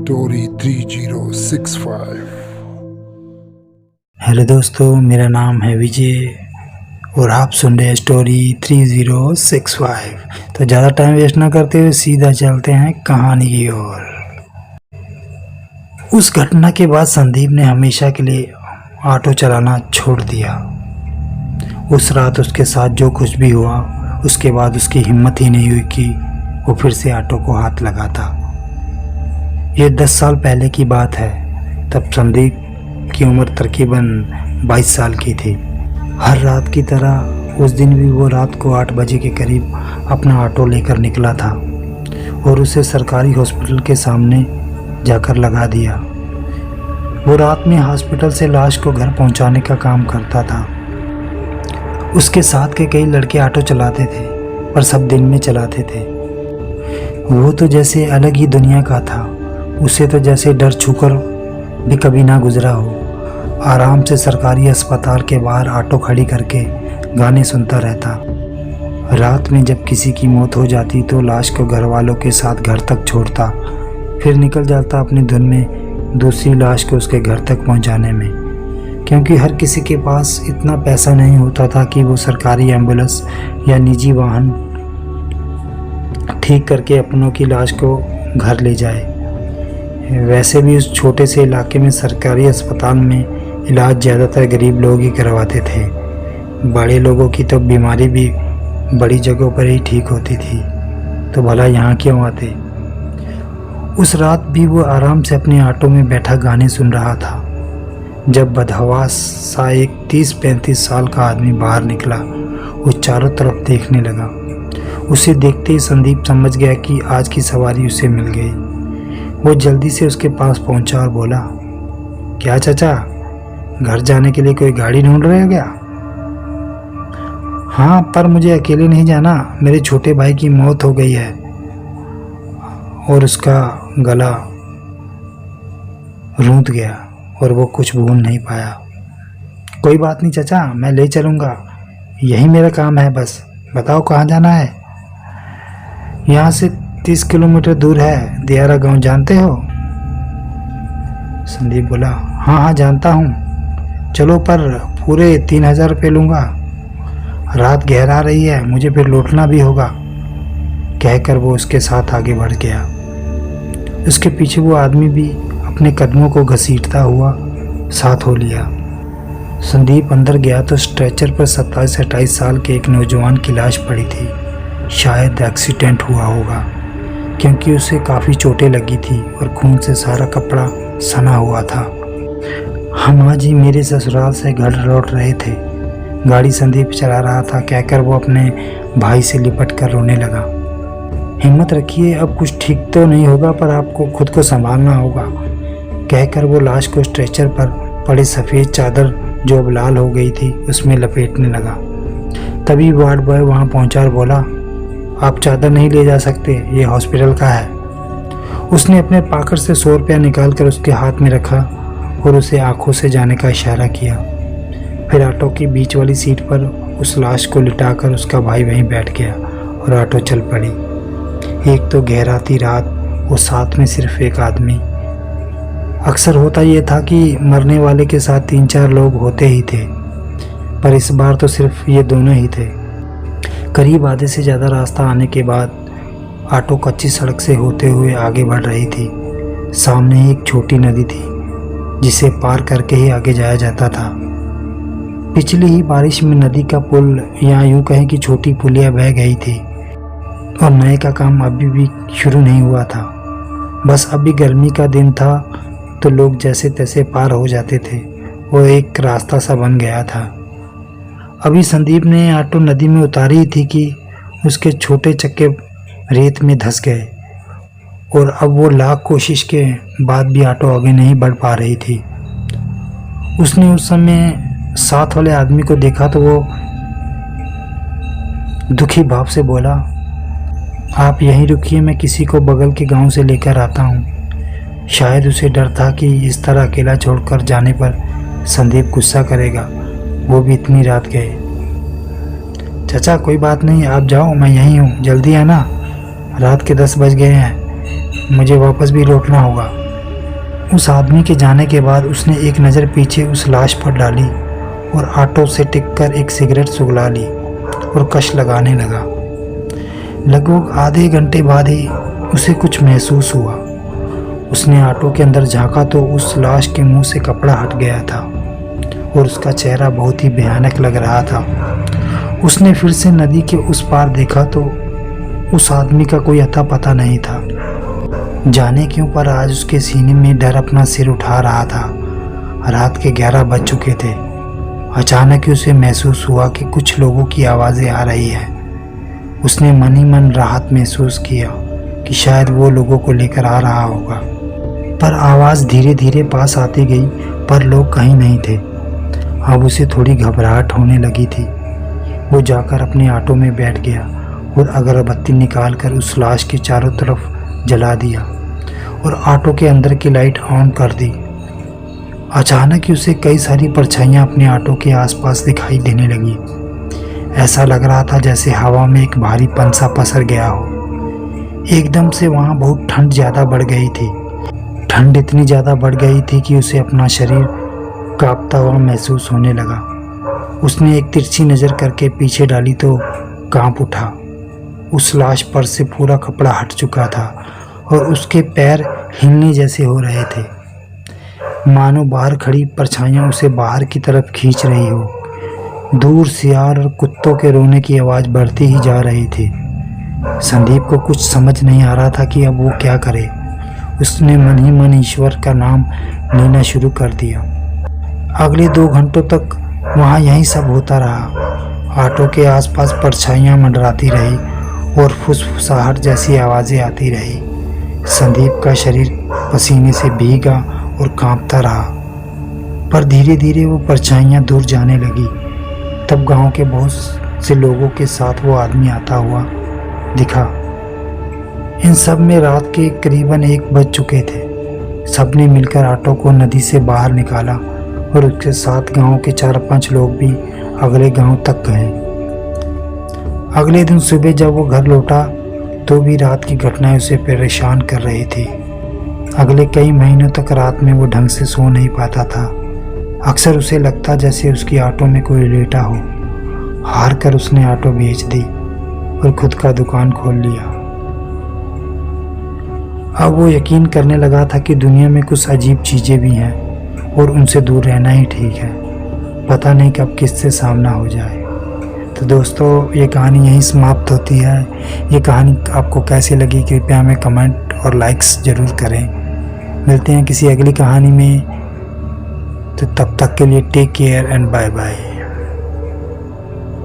Story 3065। Hello दोस्तों, मेरा नाम है विजय और आप सुन रहे हैं स्टोरी 3065। तो ज़्यादा टाइम वेस्ट ना करते हुए सीधा चलते हैं कहानी की ओर। उस घटना के बाद संदीप ने हमेशा के लिए ऑटो चलाना छोड़ दिया। उस रात उसके साथ जो कुछ भी हुआ, उसके बाद उसकी हिम्मत ही नहीं हुई कि वो फिर से ऑटो को हाथ लगाता। ये 10 साल पहले की बात है। तब संदीप की उम्र तकरीबन 22 साल की थी। हर रात की तरह उस दिन भी वो रात को 8 बजे के करीब अपना ऑटो लेकर निकला था और उसे सरकारी हॉस्पिटल के सामने जाकर लगा दिया। वो रात में हॉस्पिटल से लाश को घर पहुंचाने का काम करता था। उसके साथ के कई लड़के ऑटो चलाते थे, पर सब दिन में चलाते थे। वो तो जैसे अलग ही दुनिया का था। उसे तो जैसे डर छूकर भी कभी ना गुजरा हो। आराम से सरकारी अस्पताल के बाहर ऑटो खड़ी करके गाने सुनता रहता। रात में जब किसी की मौत हो जाती तो लाश को घर वालों के साथ घर तक छोड़ता, फिर निकल जाता अपनी धुन में दूसरी लाश को उसके घर तक पहुंचाने में। क्योंकि हर किसी के पास इतना पैसा नहीं होता था कि वो सरकारी एम्बुलेंस या निजी वाहन ठीक करके अपनों की लाश को घर ले जाए। वैसे भी उस छोटे से इलाके में सरकारी अस्पताल में इलाज ज़्यादातर गरीब लोग ही करवाते थे। बड़े लोगों की तो बीमारी भी बड़ी जगहों पर ही ठीक होती थी, तो भला यहाँ क्यों आते। उस रात भी वो आराम से अपने ऑटो में बैठा गाने सुन रहा था जब बदहवास सा एक 30-35 साल का आदमी बाहर निकला। वो चारों तरफ देखने लगा। उसे देखते ही संदीप समझ गया कि आज की सवारी उसे मिल गई। वो जल्दी से उसके पास पहुंचा और बोला, क्या चाचा, घर जाने के लिए कोई गाड़ी ढूंढ रहे हो क्या? हाँ, पर मुझे अकेले नहीं जाना। मेरे छोटे भाई की मौत हो गई है और उसका गला रूंध गया और वो कुछ भूल नहीं पाया। कोई बात नहीं चाचा, मैं ले चलूँगा। यही मेरा काम है, बस बताओ कहाँ जाना है। यहाँ से 30 किलोमीटर दूर है, दियारा गांव, जानते हो? संदीप बोला, हाँ जानता हूँ। चलो, पर पूरे 3000 रुपये लूँगा। रात गहरा रही है, मुझे फिर लौटना भी होगा। कहकर वो उसके साथ आगे बढ़ गया। उसके पीछे वो आदमी भी अपने कदमों को घसीटता हुआ साथ हो लिया। संदीप अंदर गया तो स्ट्रेचर पर 27-28 साल के एक नौजवान की लाश पड़ी थी। शायद एक्सीडेंट हुआ होगा, क्योंकि उसे काफ़ी चोटें लगी थी और खून से सारा कपड़ा सना हुआ था। हम आज ही मेरे ससुराल से घर लौट रहे थे। गाड़ी संदीप चला रहा था। कहकर वो अपने भाई से लिपट कर रोने लगा। हिम्मत रखिए, अब कुछ ठीक तो नहीं होगा, पर आपको खुद को संभालना होगा। कहकर वो लाश को स्ट्रेचर पर पड़े सफ़ेद चादर जो अब लाल हो गई थी उसमें लपेटने लगा। तभी वार्ड बॉय वहाँ पहुँचा और बोला, आप चादर नहीं ले जा सकते, ये हॉस्पिटल का है। उसने अपने पॉकेट से 100 रुपया निकाल कर उसके हाथ में रखा और उसे आंखों से जाने का इशारा किया। फिर ऑटो की बीच वाली सीट पर उस लाश को लिटाकर उसका भाई वहीं बैठ गया और ऑटो चल पड़ी। एक तो गहराती रात, वो साथ में सिर्फ एक आदमी। अक्सर होता ये था कि मरने वाले के साथ 3-4 लोग होते ही थे, पर इस बार तो सिर्फ ये दोनों ही थे। करीब आधे से ज़्यादा रास्ता आने के बाद ऑटो कच्ची सड़क से होते हुए आगे बढ़ रही थी। सामने एक छोटी नदी थी जिसे पार करके ही आगे जाया जाता था। पिछली ही बारिश में नदी का पुल, या यूँ कहें कि छोटी पुलिया, बह गई थी और नए का काम अभी भी शुरू नहीं हुआ था। बस अभी गर्मी का दिन था तो लोग जैसे तैसे पार हो जाते थे। वो एक रास्ता सा बन गया था। अभी संदीप ने ऑटो नदी में उतारी थी कि उसके छोटे चक्के रेत में धंस गए और अब वो लाख कोशिश के बाद भी ऑटो आगे नहीं बढ़ पा रही थी। उसने उस समय साथ वाले आदमी को देखा तो वो दुखी भाव से बोला, आप यहीं रुकिए, मैं किसी को बगल के गांव से लेकर आता हूँ। शायद उसे डर था कि इस तरह अकेला छोड़कर जाने पर संदीप गुस्सा करेगा, वो भी इतनी रात गए। चाचा कोई बात नहीं, आप जाओ, मैं यहीं हूँ, जल्दी आना। रात के 10 बज गए हैं, मुझे वापस भी लौटना होगा। उस आदमी के जाने के बाद उसने एक नज़र पीछे उस लाश पर डाली और ऑटो से टिककर एक सिगरेट सुगला ली और कश लगाने लगा। लगभग आधे घंटे बाद ही उसे कुछ महसूस हुआ। उसने ऑटो के अंदर झांका तो उस लाश के मुंह से कपड़ा हट गया था और उसका चेहरा बहुत ही भयानक लग रहा था। उसने फिर से नदी के उस पार देखा तो उस आदमी का कोई अता पता नहीं था। जाने क्यों पर आज उसके सीने में डर अपना सिर उठा रहा था। रात के 11 बज चुके थे। अचानक ही उसे महसूस हुआ कि कुछ लोगों की आवाज़ें आ रही है। उसने मन ही मन राहत महसूस किया कि शायद वो लोगों को लेकर आ रहा होगा, पर आवाज़ धीरे धीरे पास आती गई पर लोग कहीं नहीं थे। अब उसे थोड़ी घबराहट होने लगी थी। वो जाकर अपने ऑटो में बैठ गया और अगरबत्ती निकालकर उस लाश के चारों तरफ जला दिया और ऑटो के अंदर की लाइट ऑन कर दी। अचानक ही उसे कई सारी परछाइयाँ अपने ऑटो के आसपास दिखाई देने लगी। ऐसा लग रहा था जैसे हवा में एक भारी पंसा पसर गया हो। एकदम से वहाँ बहुत ठंड ज़्यादा बढ़ गई थी। ठंड इतनी ज़्यादा बढ़ गई थी कि उसे अपना शरीर कांपता हुआ महसूस होने लगा। उसने एक तिरछी नज़र करके पीछे डाली तो कांप उठा। उस लाश पर से पूरा कपड़ा हट चुका था और उसके पैर हिलने जैसे हो रहे थे, मानो बाहर खड़ी परछाइयाँ उसे बाहर की तरफ खींच रही हो। दूर सियार और कुत्तों के रोने की आवाज़ बढ़ती ही जा रही थी। संदीप को कुछ समझ नहीं आ रहा था कि अब वो क्या करे। उसने मन ही मन ईश्वर का नाम लेना शुरू कर दिया। अगले 2 घंटों तक वहाँ यही सब होता रहा। ऑटो के आसपास परछाइयाँ मंडराती रही और फुसफुसाहट जैसी आवाज़ें आती रही। संदीप का शरीर पसीने से भीगा और कांपता रहा, पर धीरे धीरे वो परछाइयाँ दूर जाने लगी। तब गांव के बहुत से लोगों के साथ वो आदमी आता हुआ दिखा। इन सब में रात के करीबन 1 बज चुके थे। सबने मिलकर ऑटो को नदी से बाहर निकाला और उसके साथ गांव के 4-5 लोग भी अगले गांव तक गए। अगले दिन सुबह जब वो घर लौटा तो भी रात की घटनाएं उसे परेशान कर रही थी। अगले कई महीनों तक रात में वो ढंग से सो नहीं पाता था। अक्सर उसे लगता जैसे उसकी ऑटो में कोई लेटा हो। हार कर उसने ऑटो बेच दी और खुद का दुकान खोल लिया। अब वो यकीन करने लगा था कि दुनिया में कुछ अजीब चीज़ें भी हैं और उनसे दूर रहना ही ठीक है। पता नहीं कब किससे सामना हो जाए। तो दोस्तों, ये कहानी यहीं समाप्त होती है। ये कहानी आपको कैसी लगी कृपया हमें कमेंट और लाइक्स ज़रूर करें। मिलते हैं किसी अगली कहानी में। तो तब तक के लिए take care and bye bye.